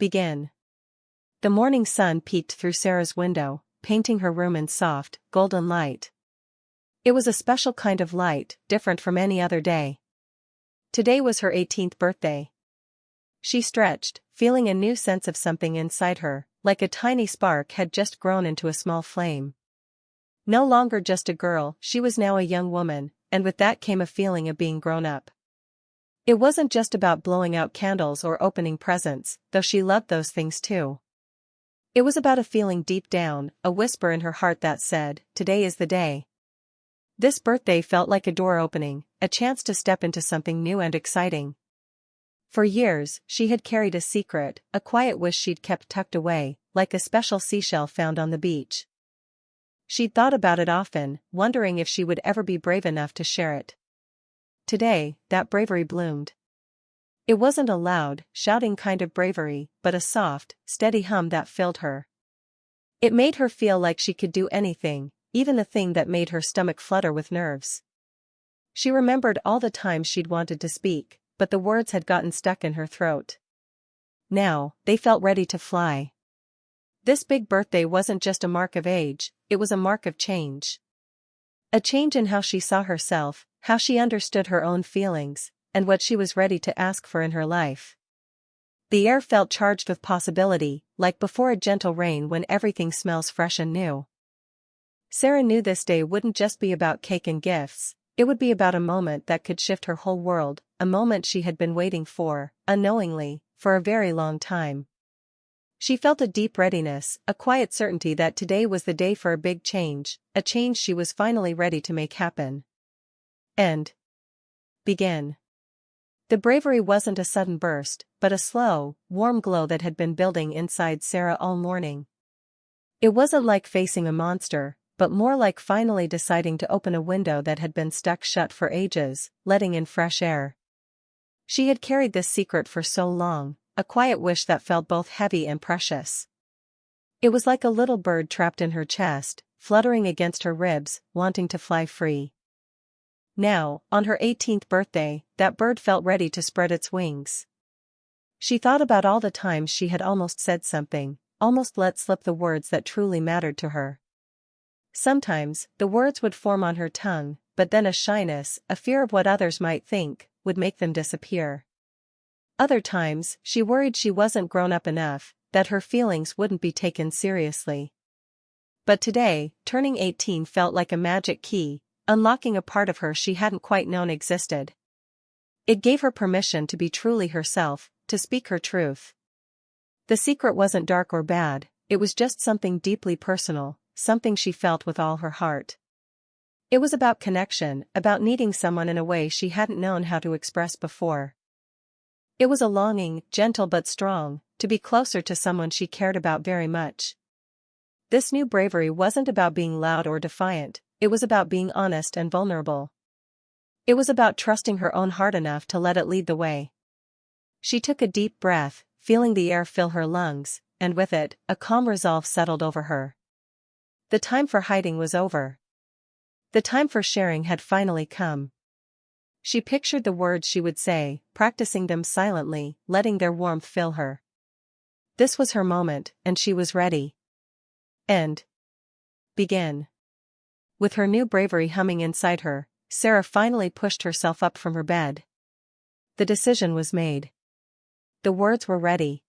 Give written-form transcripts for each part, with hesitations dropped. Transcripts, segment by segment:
Begin. The morning sun peeked through Sarah's window, painting her room in soft, golden light. It was a special kind of light, different from any other day. Today was her 18th birthday. She stretched, feeling a new sense of something inside her, like a tiny spark had just grown into a small flame. No longer just a girl, she was now a young woman, and with that came a feeling of being grown up. It wasn't just about blowing out candles or opening presents, though she loved those things too. It was about a feeling deep down, a whisper in her heart that said, "Today is the day." This birthday felt like a door opening, a chance to step into something new and exciting. For years, she had carried a secret, a quiet wish she'd kept tucked away, like a special seashell found on the beach. She'd thought about it often, wondering if she would ever be brave enough to share it. Today, that bravery bloomed. It wasn't a loud, shouting kind of bravery, but a soft, steady hum that filled her. It made her feel like she could do anything, even the thing that made her stomach flutter with nerves. She remembered all the times she'd wanted to speak, but the words had gotten stuck in her throat. Now, they felt ready to fly. This big birthday wasn't just a mark of age, it was a mark of change. A change in how she saw herself, how she understood her own feelings, and what she was ready to ask for in her life. The air felt charged with possibility, like before a gentle rain when everything smells fresh and new. Sarah knew this day wouldn't just be about cake and gifts, it would be about a moment that could shift her whole world, a moment she had been waiting for, unknowingly, for a very long time. She felt a deep readiness, a quiet certainty that today was the day for a big change, a change she was finally ready to make happen. And begin. The bravery wasn't a sudden burst, but a slow, warm glow that had been building inside Sarah all morning. It wasn't like facing a monster, but more like finally deciding to open a window that had been stuck shut for ages, letting in fresh air. She had carried this secret for so long, a quiet wish that felt both heavy and precious. It was like a little bird trapped in her chest, fluttering against her ribs, wanting to fly free. Now, on her 18th birthday, that bird felt ready to spread its wings. She thought about all the times she had almost said something, almost let slip the words that truly mattered to her. Sometimes, the words would form on her tongue, but then a shyness, a fear of what others might think, would make them disappear. Other times, she worried she wasn't grown up enough, that her feelings wouldn't be taken seriously. But today, turning 18 felt like a magic key, unlocking a part of her she hadn't quite known existed. It gave her permission to be truly herself, to speak her truth. The secret wasn't dark or bad, it was just something deeply personal, something she felt with all her heart. It was about connection, about needing someone in a way she hadn't known how to express before. It was a longing, gentle but strong, to be closer to someone she cared about very much. This new bravery wasn't about being loud or defiant, it was about being honest and vulnerable. It was about trusting her own heart enough to let it lead the way. She took a deep breath, feeling the air fill her lungs, and with it, a calm resolve settled over her. The time for hiding was over. The time for sharing had finally come. She pictured the words she would say, practicing them silently, letting their warmth fill her. This was her moment, and she was ready. And begin. With her new bravery humming inside her, Sarah finally pushed herself up from her bed. The decision was made. The words were ready.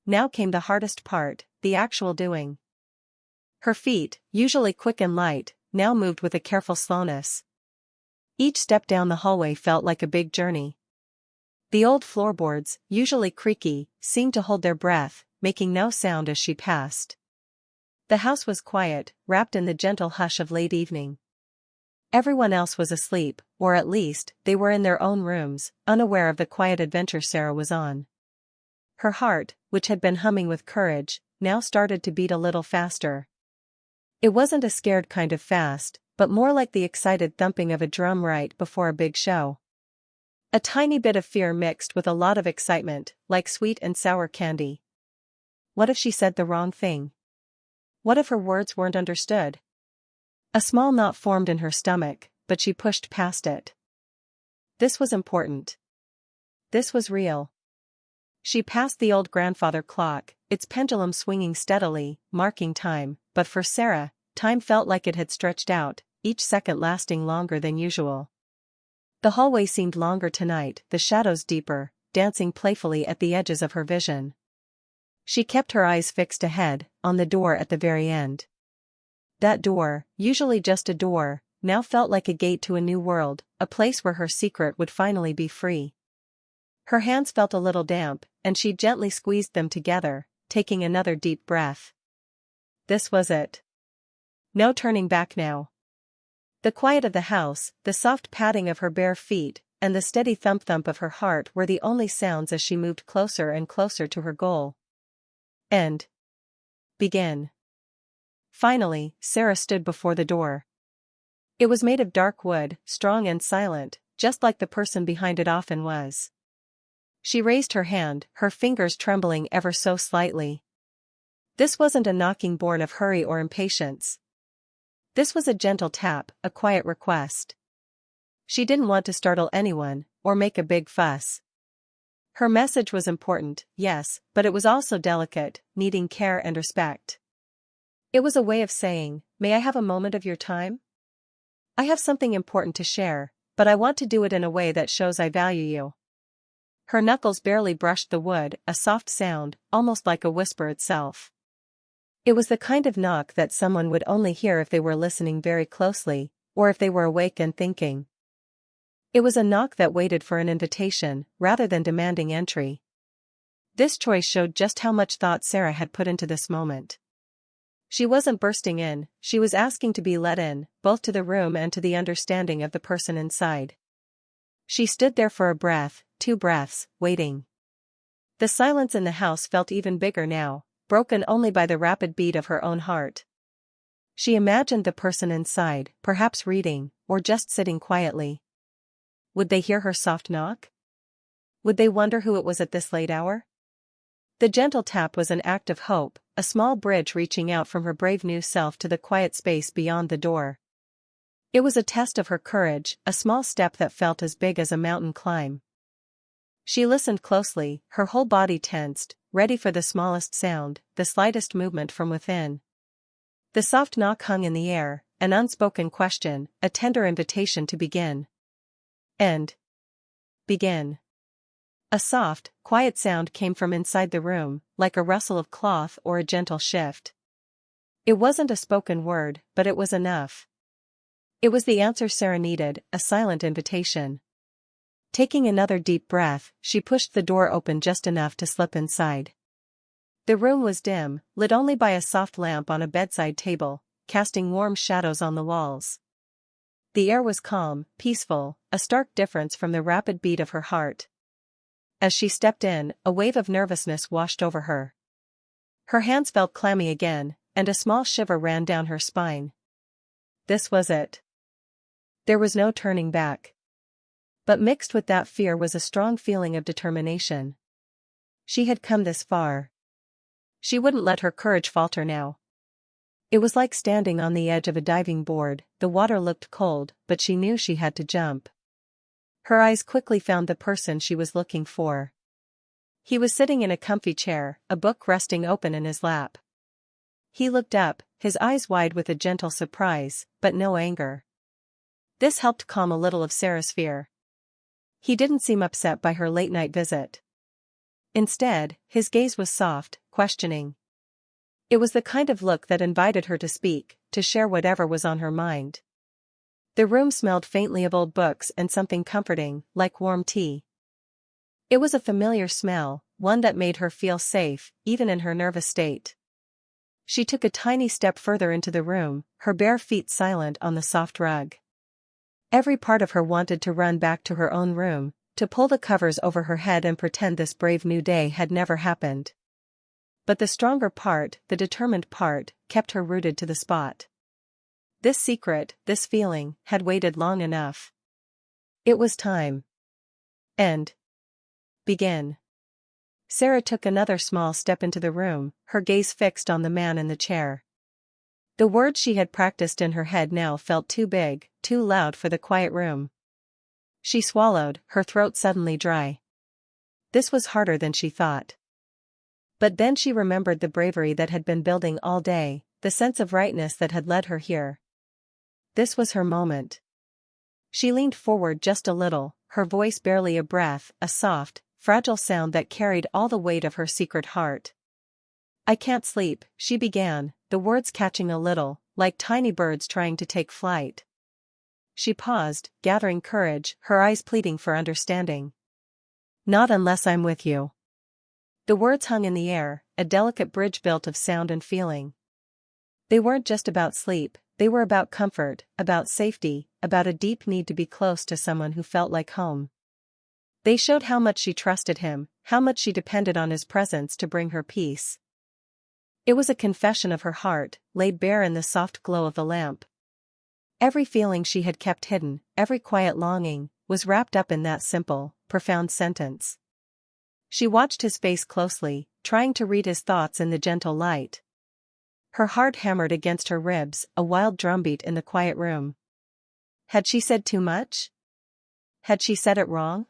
Now came the hardest part, the actual doing. Her feet, usually quick and light, now moved with a careful slowness. Each step down the hallway felt like a big journey. The old floorboards, usually creaky, seemed to hold their breath, making no sound as she passed. The house was quiet, wrapped in the gentle hush of late evening. Everyone else was asleep, or at least, they were in their own rooms, unaware of the quiet adventure Sarah was on. Her heart, which had been humming with courage, now started to beat a little faster. It wasn't a scared kind of fast, but more like the excited thumping of a drum right before a big show. A tiny bit of fear mixed with a lot of excitement, like sweet and sour candy. What if she said the wrong thing? What if her words weren't understood? A small knot formed in her stomach, but she pushed past it. This was important. This was real. She passed the old grandfather clock, its pendulum swinging steadily, marking time, but for Sarah, time felt like it had stretched out, each second lasting longer than usual. The hallway seemed longer tonight, the shadows deeper, dancing playfully at the edges of her vision. She kept her eyes fixed ahead, on the door at the very end. That door, usually just a door, now felt like a gate to a new world, a place where her secret would finally be free. Her hands felt a little damp, and she gently squeezed them together, taking another deep breath. This was it. No turning back now. The quiet of the house, the soft padding of her bare feet, and the steady thump-thump of her heart were the only sounds as she moved closer and closer to her goal. And begin. Finally, Sarah stood before the door. It was made of dark wood, strong and silent, just like the person behind it often was. She raised her hand, her fingers trembling ever so slightly. This wasn't a knocking born of hurry or impatience. This was a gentle tap, a quiet request. She didn't want to startle anyone, or make a big fuss. Her message was important, yes, but it was also delicate, needing care and respect. It was a way of saying, "May I have a moment of your time? I have something important to share, but I want to do it in a way that shows I value you." Her knuckles barely brushed the wood, a soft sound, almost like a whisper itself. It was the kind of knock that someone would only hear if they were listening very closely, or if they were awake and thinking. It was a knock that waited for an invitation, rather than demanding entry. This choice showed just how much thought Sarah had put into this moment. She wasn't bursting in, she was asking to be let in, both to the room and to the understanding of the person inside. She stood there for a breath, 2 breaths, waiting. The silence in the house felt even bigger now, broken only by the rapid beat of her own heart. She imagined the person inside, perhaps reading, or just sitting quietly. Would they hear her soft knock? Would they wonder who it was at this late hour? The gentle tap was an act of hope, a small bridge reaching out from her brave new self to the quiet space beyond the door. It was a test of her courage, a small step that felt as big as a mountain climb. She listened closely, her whole body tensed, ready for the smallest sound, the slightest movement from within. The soft knock hung in the air, an unspoken question, a tender invitation to begin. And begin. A soft, quiet sound came from inside the room, like a rustle of cloth or a gentle shift. It wasn't a spoken word, but it was enough. It was the answer Sarah needed, a silent invitation. Taking another deep breath, she pushed the door open just enough to slip inside. The room was dim, lit only by a soft lamp on a bedside table, casting warm shadows on the walls. The air was calm, peaceful, a stark difference from the rapid beat of her heart. As she stepped in, a wave of nervousness washed over her. Her hands felt clammy again, and a small shiver ran down her spine. This was it. There was no turning back. But mixed with that fear was a strong feeling of determination. She had come this far. She wouldn't let her courage falter now. It was like standing on the edge of a diving board, the water looked cold, but she knew she had to jump. Her eyes quickly found the person she was looking for. He was sitting in a comfy chair, a book resting open in his lap. He looked up, his eyes wide with a gentle surprise, but no anger. This helped calm a little of Sarah's fear. He didn't seem upset by her late-night visit. Instead, his gaze was soft, questioning. It was the kind of look that invited her to speak, to share whatever was on her mind. The room smelled faintly of old books and something comforting, like warm tea. It was a familiar smell, one that made her feel safe, even in her nervous state. She took a tiny step further into the room, her bare feet silent on the soft rug. Every part of her wanted to run back to her own room, to pull the covers over her head and pretend this brave new day had never happened. But the stronger part, the determined part, kept her rooted to the spot. This secret, this feeling, had waited long enough. It was time. And begin. Sarah took another small step into the room, her gaze fixed on the man in the chair. The words she had practiced in her head now felt too big, too loud for the quiet room. She swallowed, her throat suddenly dry. This was harder than she thought. But then she remembered the bravery that had been building all day, the sense of rightness that had led her here. This was her moment. She leaned forward just a little, her voice barely a breath, a soft, fragile sound that carried all the weight of her secret heart. "I can't sleep," she began, the words catching a little, like tiny birds trying to take flight. She paused, gathering courage, her eyes pleading for understanding. "Not unless I'm with you." The words hung in the air, a delicate bridge built of sound and feeling. They weren't just about sleep, they were about comfort, about safety, about a deep need to be close to someone who felt like home. They showed how much she trusted him, how much she depended on his presence to bring her peace. It was a confession of her heart, laid bare in the soft glow of the lamp. Every feeling she had kept hidden, every quiet longing, was wrapped up in that simple, profound sentence. She watched his face closely, trying to read his thoughts in the gentle light. Her heart hammered against her ribs, a wild drumbeat in the quiet room. Had she said too much? Had she said it wrong?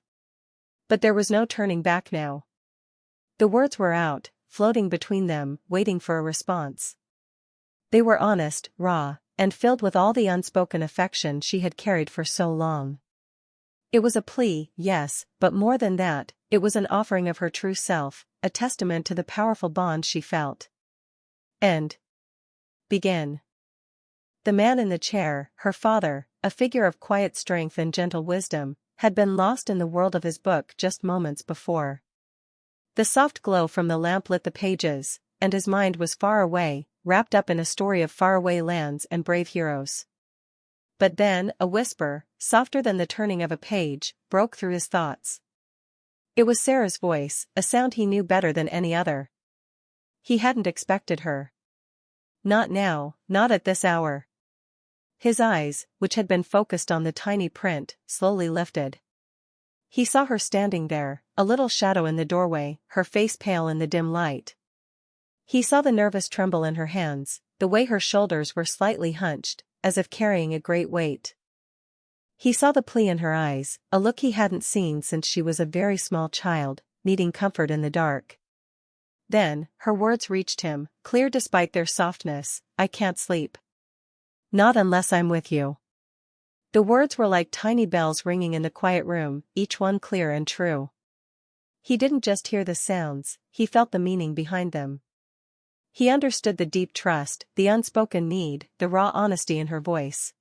But there was no turning back now. The words were out, floating between them, waiting for a response. They were honest, raw, and filled with all the unspoken affection she had carried for so long. It was a plea, yes, but more than that, it was an offering of her true self, a testament to the powerful bond she felt. And begin. The man in the chair, her father, a figure of quiet strength and gentle wisdom, had been lost in the world of his book just moments before. The soft glow from the lamp lit the pages, and his mind was far away, wrapped up in a story of faraway lands and brave heroes. But then, a whisper, softer than the turning of a page, broke through his thoughts. It was Sarah's voice, a sound he knew better than any other. He hadn't expected her. Not now, not at this hour. His eyes, which had been focused on the tiny print, slowly lifted. He saw her standing there, a little shadow in the doorway, her face pale in the dim light. He saw the nervous tremble in her hands, the way her shoulders were slightly hunched, as if carrying a great weight. He saw the plea in her eyes, a look he hadn't seen since she was a very small child, needing comfort in the dark. Then, her words reached him, clear despite their softness, "I can't sleep. Not unless I'm with you." The words were like tiny bells ringing in the quiet room, each one clear and true. He didn't just hear the sounds, he felt the meaning behind them. He understood the deep trust, the unspoken need, the raw honesty in her voice.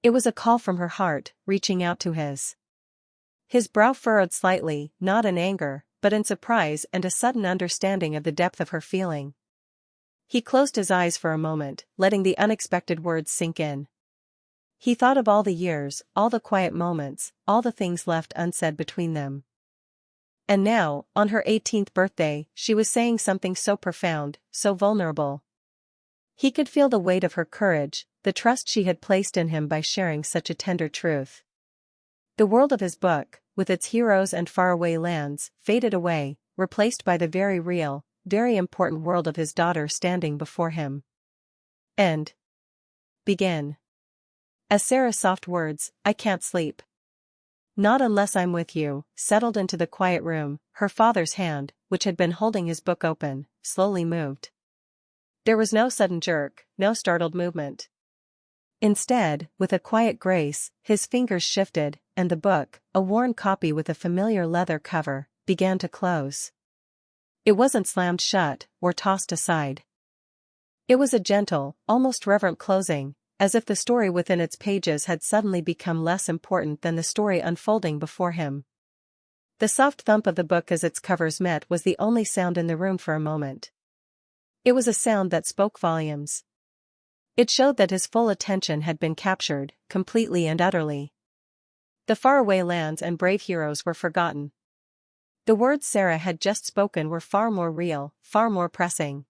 It was a call from her heart, reaching out to his. His brow furrowed slightly, not in anger, but in surprise and a sudden understanding of the depth of her feeling. He closed his eyes for a moment, letting the unexpected words sink in. He thought of all the years, all the quiet moments, all the things left unsaid between them. And now, on her 18th birthday, she was saying something so profound, so vulnerable. He could feel the weight of her courage, the trust she had placed in him by sharing such a tender truth. The world of his book, with its heroes and faraway lands, faded away, replaced by the very real, very important world of his daughter standing before him. And begin. As Sarah's soft words, "I can't sleep. Not unless I'm with you," settled into the quiet room, her father's hand, which had been holding his book open, slowly moved. There was no sudden jerk, no startled movement. Instead, with a quiet grace, his fingers shifted, and the book, a worn copy with a familiar leather cover, began to close. It wasn't slammed shut, or tossed aside. It was a gentle, almost reverent closing, as if the story within its pages had suddenly become less important than the story unfolding before him. The soft thump of the book as its covers met was the only sound in the room for a moment. It was a sound that spoke volumes. It showed that his full attention had been captured, completely and utterly. The faraway lands and brave heroes were forgotten. The words Sarah had just spoken were far more real, far more pressing.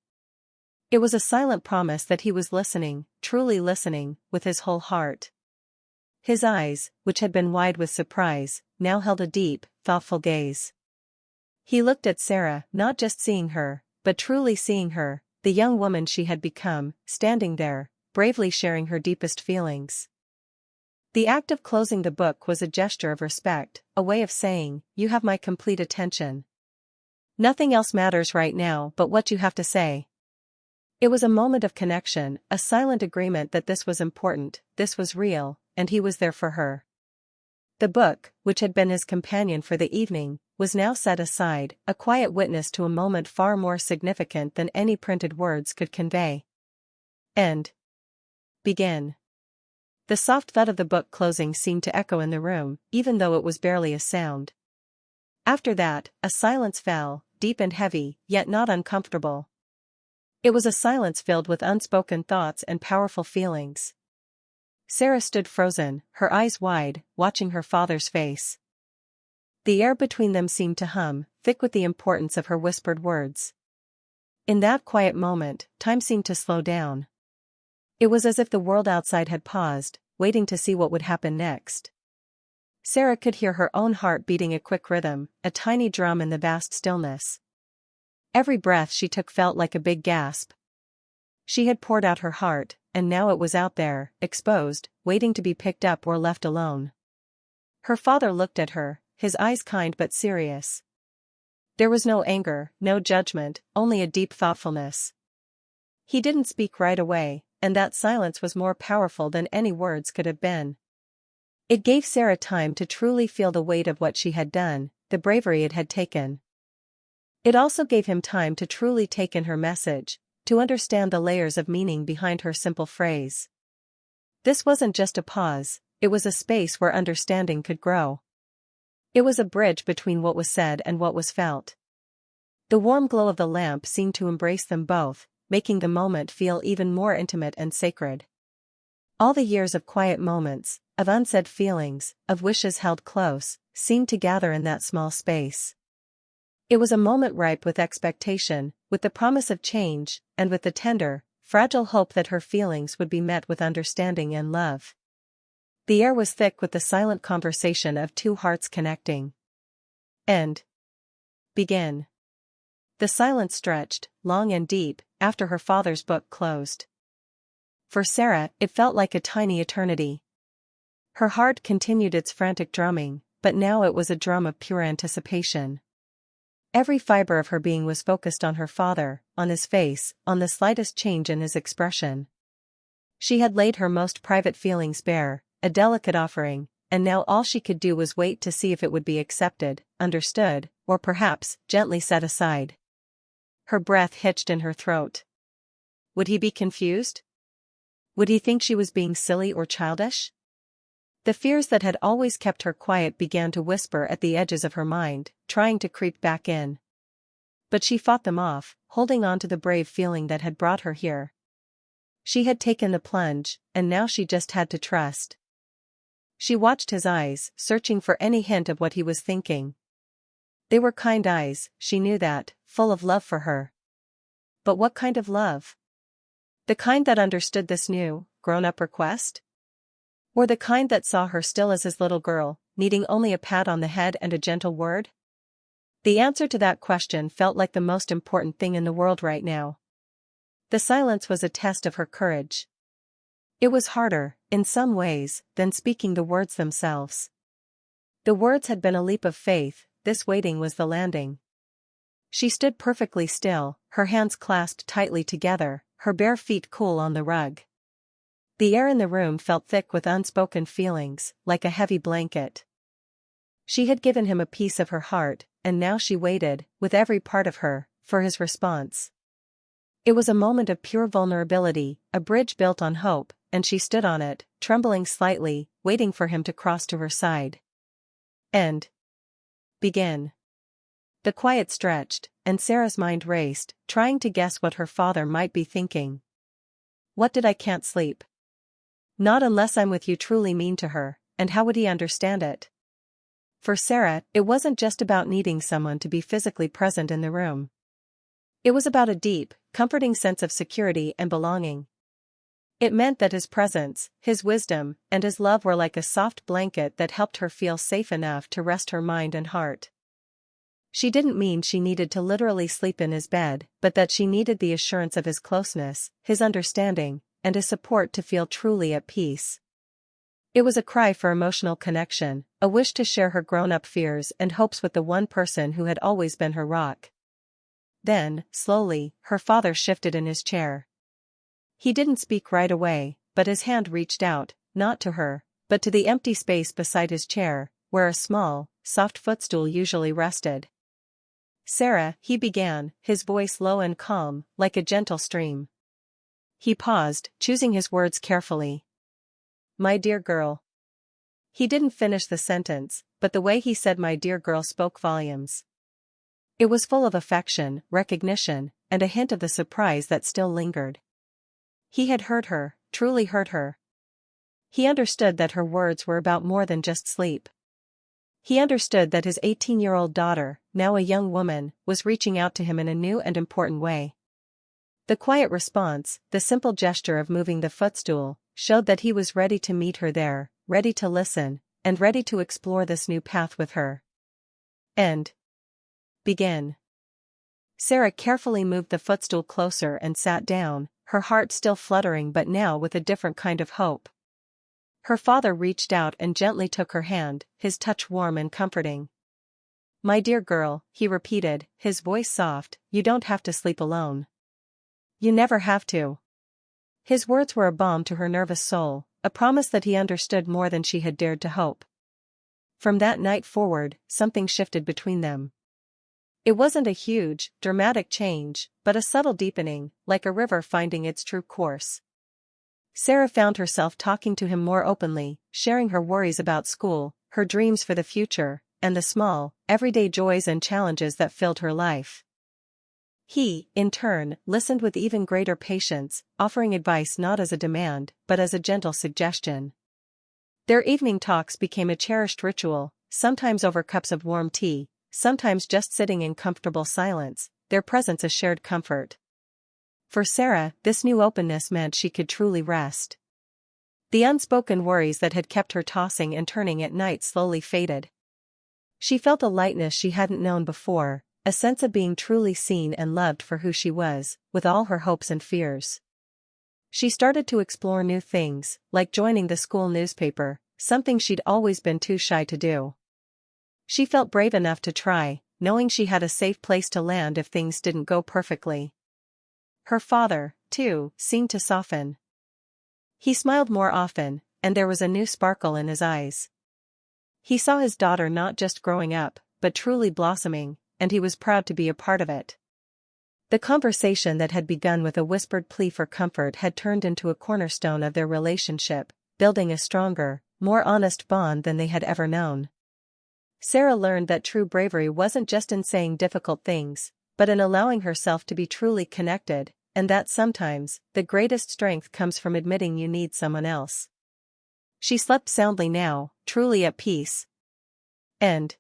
It was a silent promise that he was listening, truly listening, with his whole heart. His eyes, which had been wide with surprise, now held a deep, thoughtful gaze. He looked at Sarah, not just seeing her, but truly seeing her, the young woman she had become, standing there, bravely sharing her deepest feelings. The act of closing the book was a gesture of respect, a way of saying, "You have my complete attention. Nothing else matters right now but what you have to say." It was a moment of connection, a silent agreement that this was important, this was real, and he was there for her. The book, which had been his companion for the evening, was now set aside, a quiet witness to a moment far more significant than any printed words could convey. And begin. The soft thud of the book closing seemed to echo in the room, even though it was barely a sound. After that, a silence fell, deep and heavy, yet not uncomfortable. It was a silence filled with unspoken thoughts and powerful feelings. Sarah stood frozen, her eyes wide, watching her father's face. The air between them seemed to hum, thick with the importance of her whispered words. In that quiet moment, time seemed to slow down. It was as if the world outside had paused, waiting to see what would happen next. Sarah could hear her own heart beating a quick rhythm, a tiny drum in the vast stillness. Every breath she took felt like a big gasp. She had poured out her heart, and now it was out there, exposed, waiting to be picked up or left alone. Her father looked at her, his eyes kind but serious. There was no anger, no judgment, only a deep thoughtfulness. He didn't speak right away, and that silence was more powerful than any words could have been. It gave Sarah time to truly feel the weight of what she had done, the bravery it had taken. It also gave him time to truly take in her message, to understand the layers of meaning behind her simple phrase. This wasn't just a pause, it was a space where understanding could grow. It was a bridge between what was said and what was felt. The warm glow of the lamp seemed to embrace them both, making the moment feel even more intimate and sacred. All the years of quiet moments, of unsaid feelings, of wishes held close, seemed to gather in that small space. It was a moment ripe with expectation, with the promise of change, and with the tender, fragile hope that her feelings would be met with understanding and love. The air was thick with the silent conversation of two hearts connecting. And begin. The silence stretched, long and deep, after her father's book closed. For Sarah, it felt like a tiny eternity. Her heart continued its frantic drumming, but now it was a drum of pure anticipation. Every fiber of her being was focused on her father, on his face, on the slightest change in his expression. She had laid her most private feelings bare, a delicate offering, and now all she could do was wait to see if it would be accepted, understood, or perhaps, gently set aside. Her breath hitched in her throat. Would he be confused? Would he think she was being silly or childish? The fears that had always kept her quiet began to whisper at the edges of her mind, trying to creep back in. But she fought them off, holding on to the brave feeling that had brought her here. She had taken the plunge, and now she just had to trust. She watched his eyes, searching for any hint of what he was thinking. They were kind eyes, she knew that, full of love for her. But what kind of love? The kind that understood this new, grown-up request? Or the kind that saw her still as his little girl, needing only a pat on the head and a gentle word? The answer to that question felt like the most important thing in the world right now. The silence was a test of her courage. It was harder, in some ways, than speaking the words themselves. The words had been a leap of faith, this waiting was the landing. She stood perfectly still, her hands clasped tightly together, her bare feet cool on the rug. The air in the room felt thick with unspoken feelings, like a heavy blanket. She had given him a piece of her heart, and now she waited, with every part of her, for his response. It was a moment of pure vulnerability, a bridge built on hope, and she stood on it, trembling slightly, waiting for him to cross to her side. And begin. The quiet stretched, and Sarah's mind raced, trying to guess what her father might be thinking. What did I can't sleep? Not unless I'm with you truly mean to her, and how would he understand it? For Sarah, it wasn't just about needing someone to be physically present in the room. It was about a deep, comforting sense of security and belonging. It meant that his presence, his wisdom, and his love were like a soft blanket that helped her feel safe enough to rest her mind and heart. She didn't mean she needed to literally sleep in his bed, but that she needed the assurance of his closeness, his understanding, and his support to feel truly at peace. It was a cry for emotional connection, a wish to share her grown-up fears and hopes with the one person who had always been her rock. Then, slowly, her father shifted in his chair. He didn't speak right away, but his hand reached out, not to her, but to the empty space beside his chair, where a small, soft footstool usually rested. "Sarah," he began, his voice low and calm, like a gentle stream. He paused, choosing his words carefully. "My dear girl." He didn't finish the sentence, but the way he said "my dear girl" spoke volumes. It was full of affection, recognition, and a hint of the surprise that still lingered. He had heard her, truly heard her. He understood that her words were about more than just sleep. He understood that his 18-year-old daughter, now a young woman, was reaching out to him in a new and important way. The quiet response, the simple gesture of moving the footstool, showed that he was ready to meet her there, ready to listen, and ready to explore this new path with her. And begin. Sarah carefully moved the footstool closer and sat down, her heart still fluttering but now with a different kind of hope. Her father reached out and gently took her hand, his touch warm and comforting. "My dear girl," he repeated, his voice soft, "you don't have to sleep alone. You never have to." His words were a balm to her nervous soul, a promise that he understood more than she had dared to hope. From that night forward, something shifted between them. It wasn't a huge, dramatic change, but a subtle deepening, like a river finding its true course. Sarah found herself talking to him more openly, sharing her worries about school, her dreams for the future, and the small, everyday joys and challenges that filled her life. He, in turn, listened with even greater patience, offering advice not as a demand, but as a gentle suggestion. Their evening talks became a cherished ritual, sometimes over cups of warm tea, sometimes just sitting in comfortable silence, their presence a shared comfort. For Sarah, this new openness meant she could truly rest. The unspoken worries that had kept her tossing and turning at night slowly faded. She felt a lightness she hadn't known before, a sense of being truly seen and loved for who she was, with all her hopes and fears. She started to explore new things, like joining the school newspaper, something she'd always been too shy to do. She felt brave enough to try, knowing she had a safe place to land if things didn't go perfectly. Her father, too, seemed to soften. He smiled more often, and there was a new sparkle in his eyes. He saw his daughter not just growing up, but truly blossoming, and he was proud to be a part of it. The conversation that had begun with a whispered plea for comfort had turned into a cornerstone of their relationship, building a stronger, more honest bond than they had ever known. Sarah learned that true bravery wasn't just in saying difficult things, but in allowing herself to be truly connected, and that sometimes, the greatest strength comes from admitting you need someone else. She slept soundly now, truly at peace. End.